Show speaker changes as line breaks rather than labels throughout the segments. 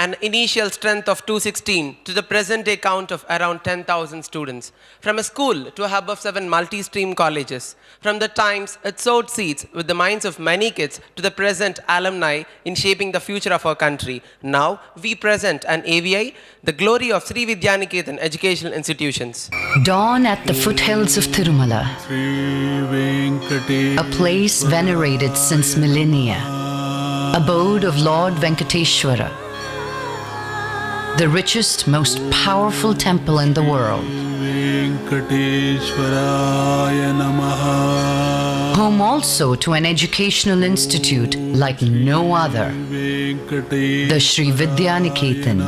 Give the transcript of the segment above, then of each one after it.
an initial strength of 216 to the present day count of around 10,000 students. From a school to a hub of 7 multi-stream colleges. From the times it sowed seeds with the minds of many kids to the present alumni in shaping the future of our country. Now we present an AVI, the glory of Sri Vidyaniketan educational institutions.
Dawn at the foothills of Tirumala, a place venerated since millennia, abode of Lord Venkateshwara, the richest, most powerful temple in the world. Home also to an educational institute like no other, the Sri Vidyaniketan.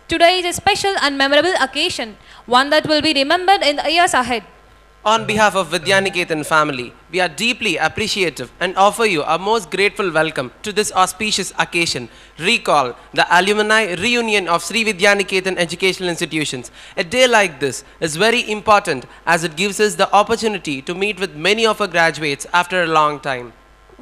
Today is a special and memorable occasion, one that will be remembered in the years ahead.
On behalf of Vidyaniketan family, we are deeply appreciative and offer you our most grateful welcome to this auspicious occasion. Recall the alumni reunion of Sri Vidyaniketan educational institutions. A day like this is very important as it gives us the opportunity to meet with many of our graduates after a long time.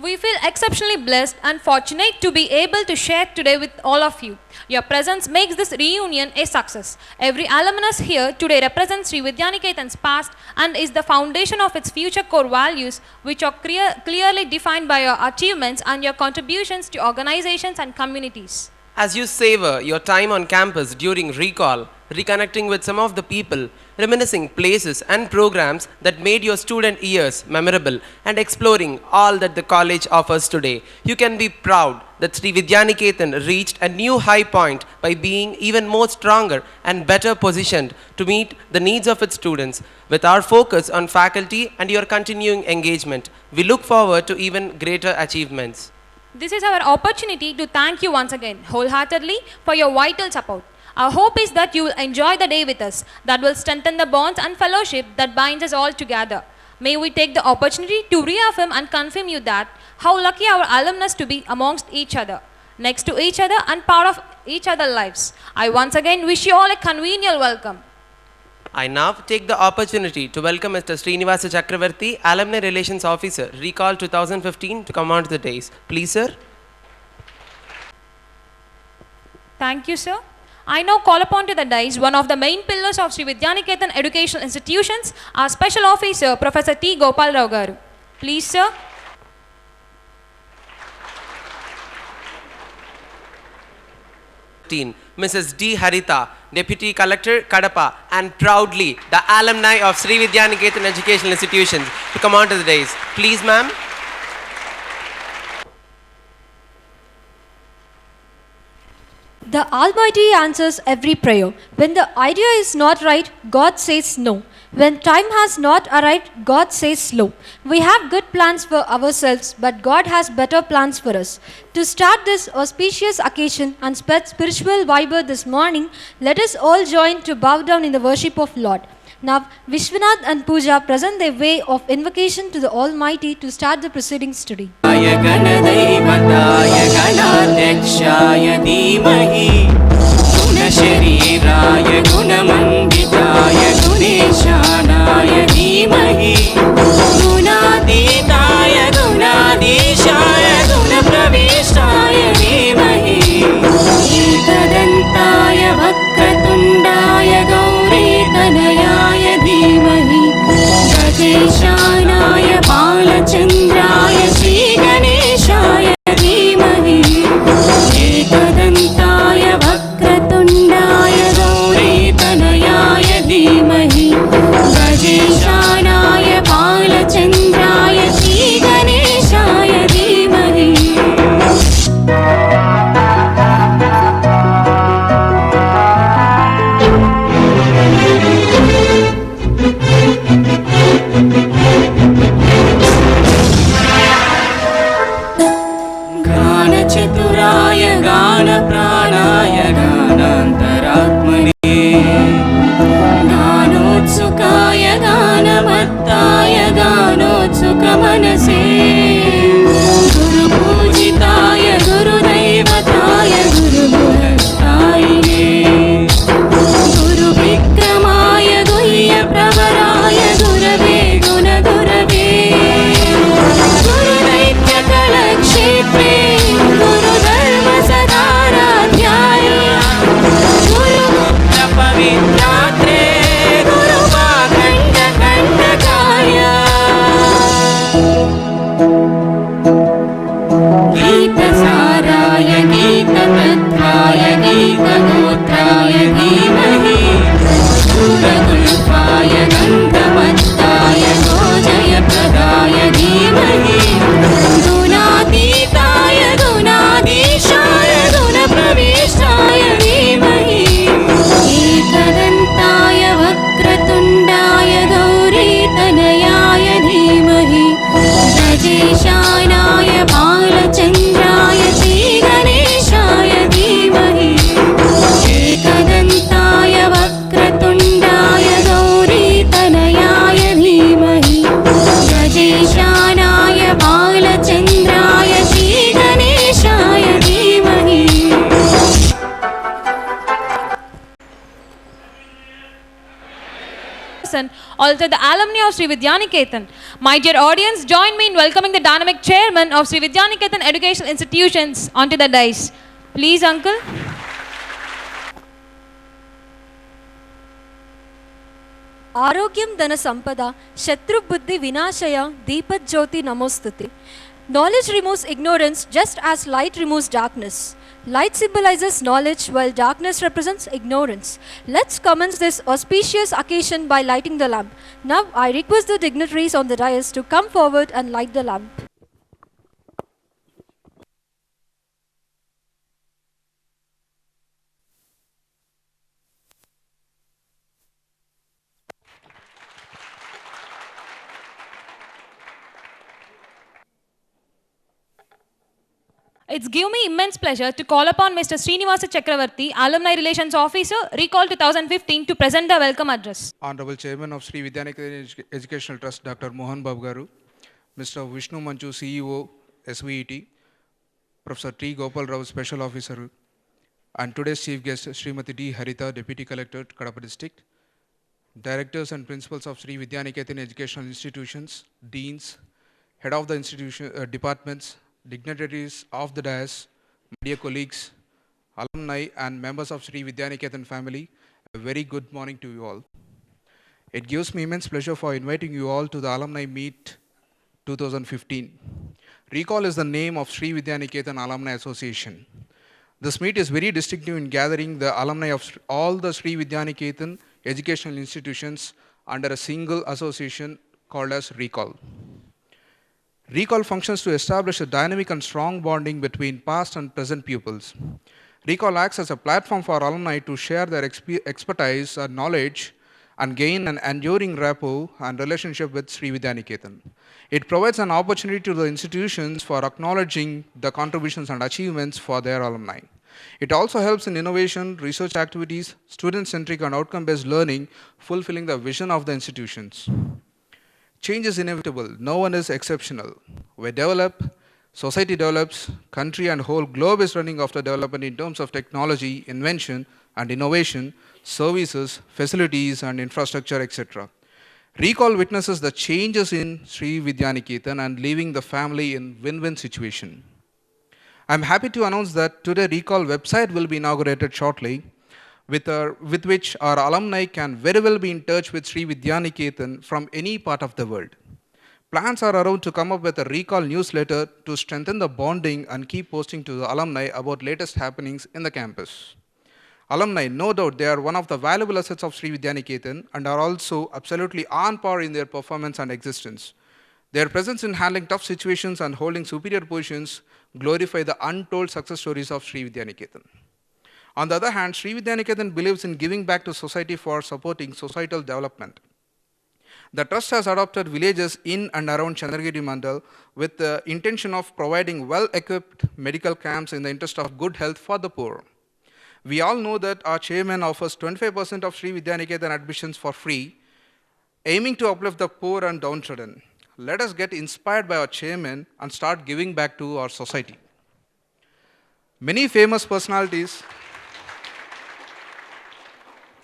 We feel exceptionally blessed and fortunate to be able to share today with all of you. Your presence makes this reunion a success. Every alumnus here today represents Sri Vidyaniketan's past and is the foundation of its future core values, which are clearly defined by your achievements and your contributions to organizations and communities.
As you savor your time on campus during recall, reconnecting with some of the people, reminiscing places and programs that made your student years memorable, and exploring all that the college offers today, you can be proud that Sri Vidyaniketan reached a new high point by being even more stronger and better positioned to meet the needs of its students. With our focus on faculty and your continuing engagement, we look forward to even greater achievements.
This is our opportunity to thank you once again wholeheartedly for your vital support. Our hope is that you will enjoy the day with us, that will strengthen the bonds and fellowship that binds us all together. May we take the opportunity to reaffirm and confirm you that how lucky our alumnus to be amongst each other, next to each other and part of each other's lives. I once again wish you all a congenial welcome.
I now take the opportunity to welcome Mr. Srinivasa Chakravarti, Alumni Relations Officer, Recall 2015, to come on to the dais. Please, sir.
Thank you, sir. I now call upon to the dais one of the main pillars of Sri Vidyaniketan Educational Institutions, our Special Officer, Professor T. Gopal Rao Garu. Please, sir.
Mrs. D. Harita, Deputy Collector, Kadapa, and proudly the alumni of Sri Vidyaniketan Educational Institutions, to come on to the dais. Please, ma'am.
The Almighty answers every prayer. When the idea is not right, God says no. When time has not arrived, God says slow. We have good plans for ourselves, but God has better plans for us. To start this auspicious occasion and spread spiritual vibe this morning, let us all join to bow down in the worship of Lord. Now, Vishwanath and Pooja present their way of invocation to the Almighty to start the proceedings today.
शरीराय गुणमण्डिताय गुणेशानाय धीमहि गुणातीताय गुणाधीशाय गुणप्रविष्टाय धीमहि एकदन्ताय वक्रतुण्डाय गौरीतनयाय धीमहि गजेशानाय बालचन्द्राय श्रीगणेशाय धीमहि एकदन्ताय वक्रतुण्डाय गौरीतनयाय धीमहि गजेशानाय मनसे गुरुपूजिताय गुरुदैवताय गुरुगुहस्थायिने गुरुविक्रमाय गुह्यप्रवराय गुरवे गुणगुरवे गुरुदैत्यकलक्षेत्रे गुरुधर्मसदाराध्याय गुरुमुक्तपवित्रात्रे गुरुवाखण्डकण्डकाय गीतसाराय गीततत्त्वाय गीतगोत्राय धीमहि गुरुगुल्फाय गन्धमत्ताय गोजयप्रदाय धीमहि गुणातीताय गुणाधीशाय गुणप्रविष्टाय धीमहि एकदन्ताय वक्रतुण्डाय गौरीतनयाय धीमहि गजेशानाय बालचन्द्राय श्रीगणेशाय धीमहि एकदन्ताय वक्रतुण्डाय गौरीतनयाय धीमहि गजेशानाय बालचन्द्राय श्रीगणेशाय धीमहि
and also the alumni of Sri Vidyaniketan. My dear audience, join me in welcoming the dynamic chairman of Sri Vidyaniketan Educational Institutions onto the dais. Please, uncle.
Arogyam Dana Sampada, Shatru Buddhi Vinashaya, Deepat Jyoti Namostuti. Knowledge removes ignorance just as light removes darkness. Light symbolizes knowledge while darkness represents ignorance. Let's commence this auspicious occasion by lighting the lamp. Now I request the dignitaries on the dais to come forward and light the lamp.
It's give me immense pleasure to call upon Mr. Srinivasa Chakravarti, Alumni Relations Officer, Recall 2015, to present the welcome address.
Honorable Chairman of Sri Vidyaniketan Educational Trust, Dr. Mohan Babu Garu, Mr. Vishnu Manchu, CEO, SVET, Professor T. Gopal Rao, Special Officer, and today's Chief Guest, Srimati D. Haritha, Deputy Collector, Kadapa District, Directors and Principals of Sri Vidyaniketan Educational Institutions, Deans, Head of the Institution Departments, dignitaries of the dais, my dear colleagues, alumni and members of Sri Vidyaniketan family, a very good morning to you all. It gives me immense pleasure for inviting you all to the Alumni Meet 2015. Recall is the name of Sri Vidyaniketan Alumni Association. This meet is very distinctive in gathering the alumni of all the Sri Vidyaniketan educational institutions under a single association called as Recall. Recall functions to establish a dynamic and strong bonding between past and present pupils. Recall acts as a platform for alumni to share their expertise and knowledge and gain an enduring rapport and relationship with Sri Vidyaniketan. It provides an opportunity to the institutions for acknowledging the contributions and achievements for their alumni. It also helps in innovation, research activities, student-centric and outcome-based learning, fulfilling the vision of the institutions. Change is inevitable. No one is exceptional. We develop, society develops, country and whole globe is running after development in terms of technology, invention and innovation, services, facilities and infrastructure, etc. Recall witnesses the changes in Sri Vidyaniketan and leaving the family in win-win situation. I am happy to announce that today Recall website will be inaugurated shortly, with which our alumni can very well be in touch with Sri Vidyaniketan from any part of the world. Plans are around to come up with a Recall newsletter to strengthen the bonding and keep posting to the alumni about latest happenings in the campus. Alumni, no doubt, they are one of the valuable assets of Sri Vidyaniketan and are also absolutely on par in their performance and existence. Their presence in handling tough situations and holding superior positions glorify the untold success stories of Sri Vidyaniketan. On the other hand, Sri Vidyaniketan believes in giving back to society for supporting societal development. The trust has adopted villages in and around Chandragiri Mandal with the intention of providing well-equipped medical camps in the interest of good health for the poor. We all know that our chairman offers 25% of Sri Vidyaniketan admissions for free, aiming to uplift the poor and downtrodden. let us get inspired by our chairman and start giving back to our society. Many famous personalities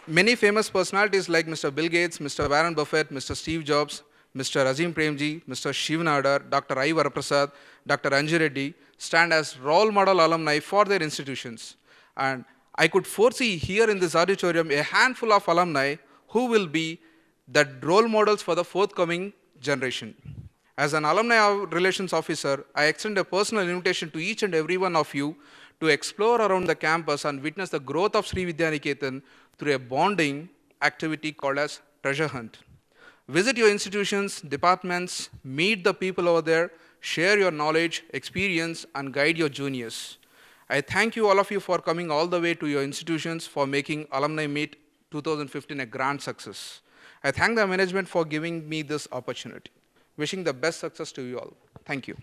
like Mr. Bill Gates, Mr. Warren Buffett, Mr. Steve Jobs, Mr. Azim Premji, Mr. Shiv Nadar, Dr. I. Varaprasad, Dr. Anju Reddy stand as role model alumni for their institutions. And I could foresee here in this auditorium a handful of alumni who will be the role models for the forthcoming generation. As an alumni relations officer, I extend a personal invitation to each and every one of you to explore around the campus and witness the growth of Sri Vidyaniketan through a bonding activity called as Treasure Hunt. Visit your institutions, departments, meet the people over there, share your knowledge, experience, and guide your juniors. I thank you all of you for coming all the way to your institutions for making Alumni Meet 2015 a grand success. I thank the management for giving me this opportunity. Wishing the best success to you all. Thank you.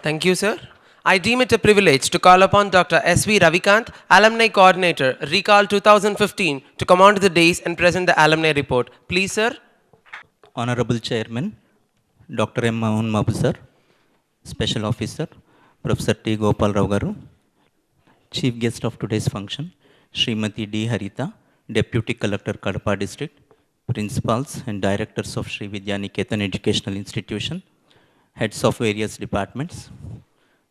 Thank you, sir. I deem it a privilege to call upon Dr. S.V. Ravikant, Alumni Coordinator, Recall 2015, to come on to the dais and present the alumni report. Please, sir.
Honorable Chairman, Dr. M. Mohan Babu sir, Special Officer, Professor T. Gopal Rao garu, Chief Guest of today's function, Srimati D. Harita, Deputy Collector, Kadapa District, Principals and Directors of Sri Vidyaniketan Educational Institution, Heads of various departments,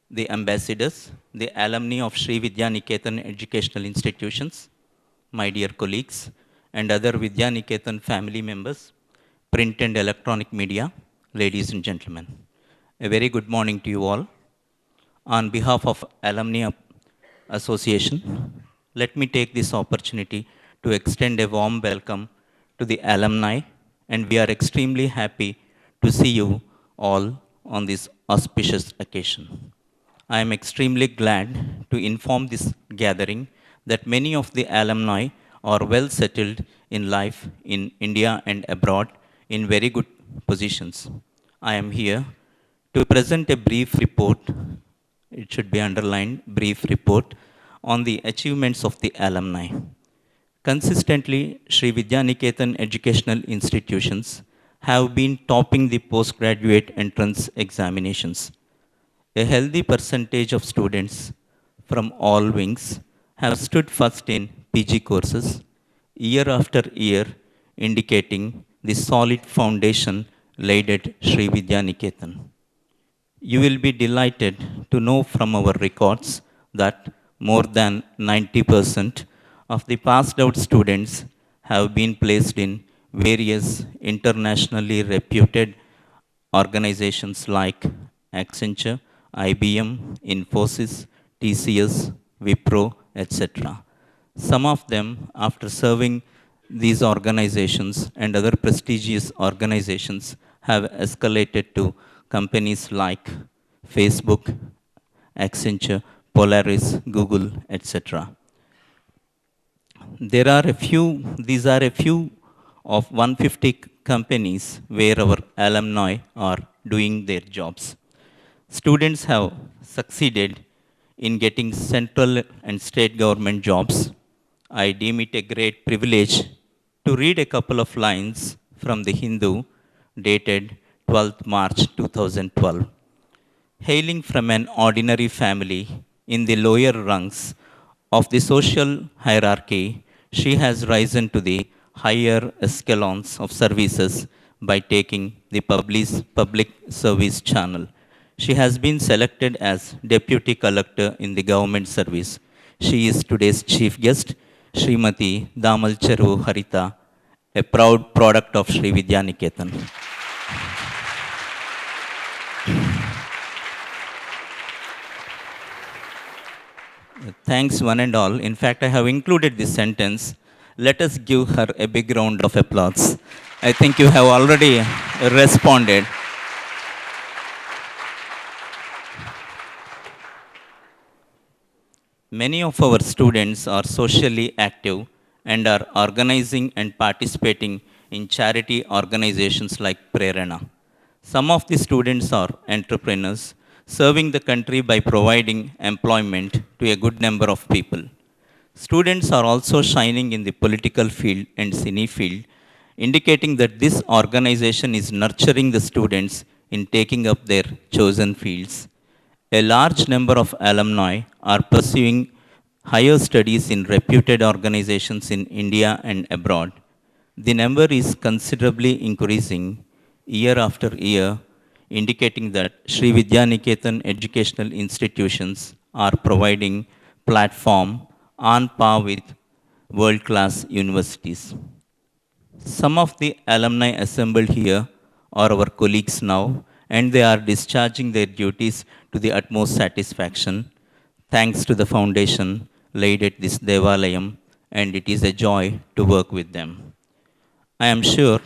the ambassadors, the alumni of Sri Vidyaniketan Educational Institutions, my dear colleagues, and other Vidyaniketan family members, print and electronic media, ladies and gentlemen. A very good morning to you all. On behalf of Alumni Association, let me take this opportunity to extend a warm welcome to the alumni, and we are extremely happy to see you all on this auspicious occasion. I am extremely glad to inform this gathering that many of the alumni are well settled in life in India and abroad in very good positions. I am here to present a brief report, it should be underlined, brief report, on the achievements of the alumni. Consistently, Sri Vidyaniketan educational institutions have been topping the postgraduate entrance examinations. A healthy percentage of students from all wings have stood first in PG courses year after year, indicating the solid foundation laid at Sri Vidyaniketan. You will be delighted to know from our records that more than 90% of the passed out students have been placed in various internationally reputed organizations like Accenture, IBM, Infosys, TCS, Wipro, etc. Some of them, after serving these organizations and other prestigious organizations, have escalated to companies like Facebook, Accenture, Polaris, Google, etc. These are a few of 150 companies where our alumni are doing their jobs. Students have succeeded in getting central and state government jobs. I deem it a great privilege to read a couple of lines from the Hindu dated 12th March 2012. Hailing from an ordinary family in the lower rungs of the social hierarchy, she has risen to the higher echelons of services by taking the public service channel. She has been selected as Deputy Collector in the government service. She is today's chief guest, Srimati Damal Cheru Harita, a proud product of Sri Vidyaniketan. Thanks one and all. In fact, I have included this sentence. Let us give her a big round of applause. I think you have already responded. Many of our students are socially active and are organizing and participating in charity organizations like Prerana. Some of the students are entrepreneurs, serving the country by providing employment to a good number of people. Students are also shining in the political field and cine field, indicating that this organization is nurturing the students in taking up their chosen fields. A large number of alumni are pursuing higher studies in reputed organizations in India and abroad. The number is considerably increasing year after year, indicating that Sri Vidyaniketan educational institutions are providing platform on par with world-class universities. Some of the alumni assembled here are our colleagues now, and they are discharging their duties to the utmost satisfaction, thanks to the foundation laid at this Devalayam, and it is a joy to work with them. I am sure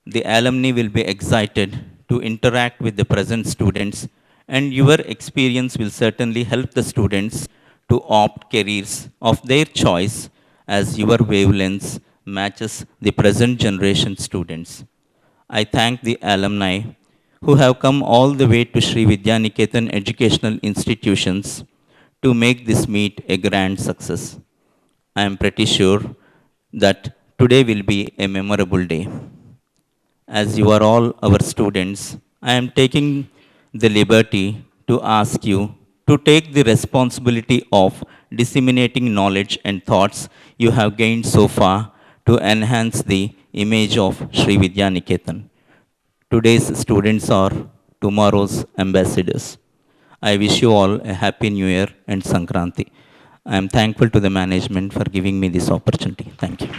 the alumni will be excited to interact with the present students, and your experience will certainly help the students to opt careers of their choice as your wavelengths matches the present generation students. I thank the alumni who have come all the way to Sri Vidyaniketan educational institutions to make this meet a grand success. I am pretty sure that today will be a memorable day. As you are all our students, I am taking the liberty to ask you to take the responsibility of disseminating knowledge and thoughts you have gained so far to enhance the image of Sri Vidyaniketan. Today's students are tomorrow's ambassadors. I wish you all a happy new year and Sankranti. I am thankful to the management for giving me this opportunity. Thank you.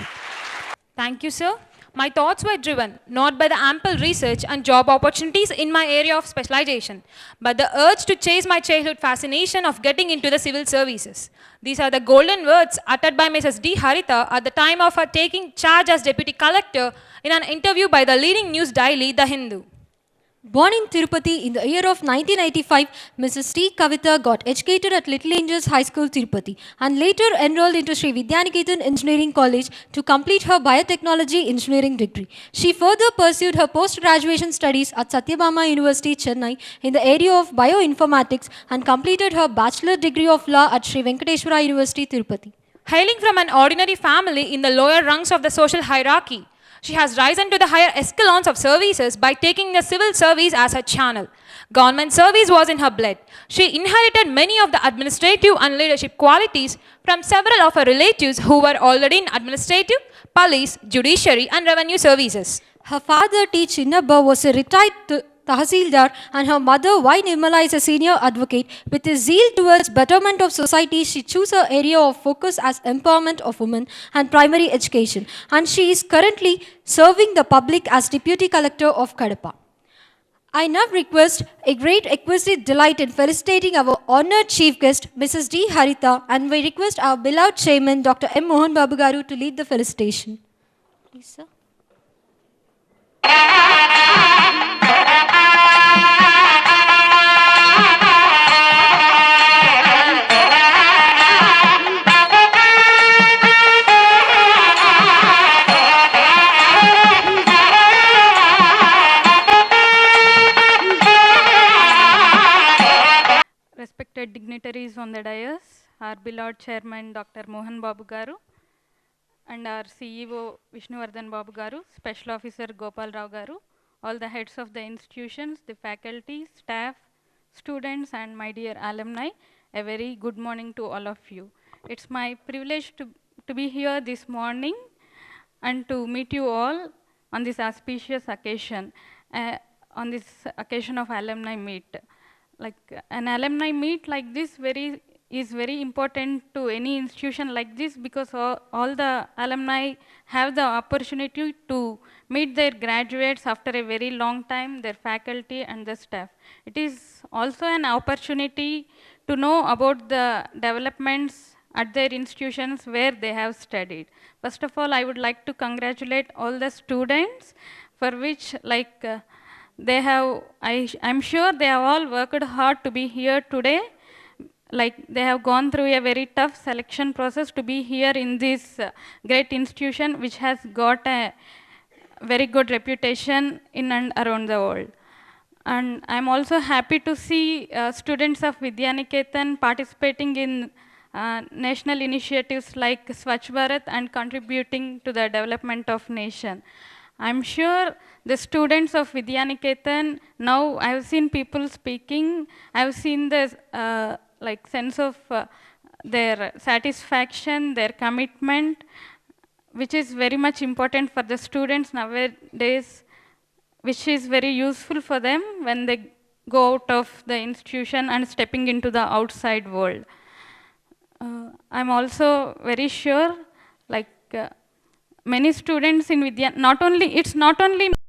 Thank you, sir. My thoughts were driven not by the ample research and job opportunities in my area of specialization, but the urge to chase my childhood fascination of getting into the civil services. These are the golden words uttered by Mrs. D. Harita at the time of her taking charge as Deputy Collector in an interview by the leading news daily, The Hindu.
Born in Tirupati in the year of 1985, Mrs. T. Kavita got educated at Little Angels High School, Tirupati, and later enrolled into Sri Vidyaniketan Engineering College to complete her biotechnology engineering degree. She further pursued her post-graduation studies at Satyabama University, Chennai, in the area of bioinformatics and completed her bachelor degree of law at Sri Venkateshwara University, Tirupati.
Hailing from an ordinary family in the lower rungs of the social hierarchy, she has risen to the higher echelons of services by taking the civil service as her channel. Government service was in her blood. She inherited many of the administrative and leadership qualities from several of her relatives who were already in administrative, police, judiciary and revenue services.
Her father, T. Chinnabba, was a retired Tahsildar, and her mother, Y. Nirmala, is a senior advocate. With a zeal towards betterment of society, she chose her area of focus as empowerment of women and primary education, and she is currently serving the public as Deputy Collector of Kadapa. I now request a great exquisite delight in felicitating our honored chief guest, Mrs. D. Harita, and we request our beloved chairman, Dr. M. Mohan Babu Garu, to lead the felicitation. Please, sir.
Respected dignitaries on the dais, our beloved chairman Dr. Mohan Babu Garu, and our CEO Vishnuvardhan Babu Garu, Special Officer Gopal Rao Garu, all the heads of the institutions, the faculty, staff, students and my dear alumni, a very good morning to all of you. It's my privilege to be here this morning and to meet you all on this auspicious occasion, on this occasion of alumni meet. Like an alumni meet like this is very important to any institution like this, because all the alumni have the opportunity to meet their graduates after a very long time, their faculty and the staff. It is also an opportunity to know about the developments at their institutions where they have studied. First of all, I would like to congratulate all the students for which they have, I'm sure they have all worked hard to be here today. Like they have gone through a very tough selection process to be here in this great institution which has got a very good reputation in and around the world. And I'm also happy to see students of Vidyaniketan participating in national initiatives like Swachh Bharat and contributing to the development of nation. I'm sure the students of Vidyaniketan, now I've seen people speaking, I've seen the like sense of their satisfaction, their commitment, which is very much important for the students nowadays, which is very useful for them when they go out of the institution and stepping into the outside world. I'm also very sure, like many students in Vidya, it's not only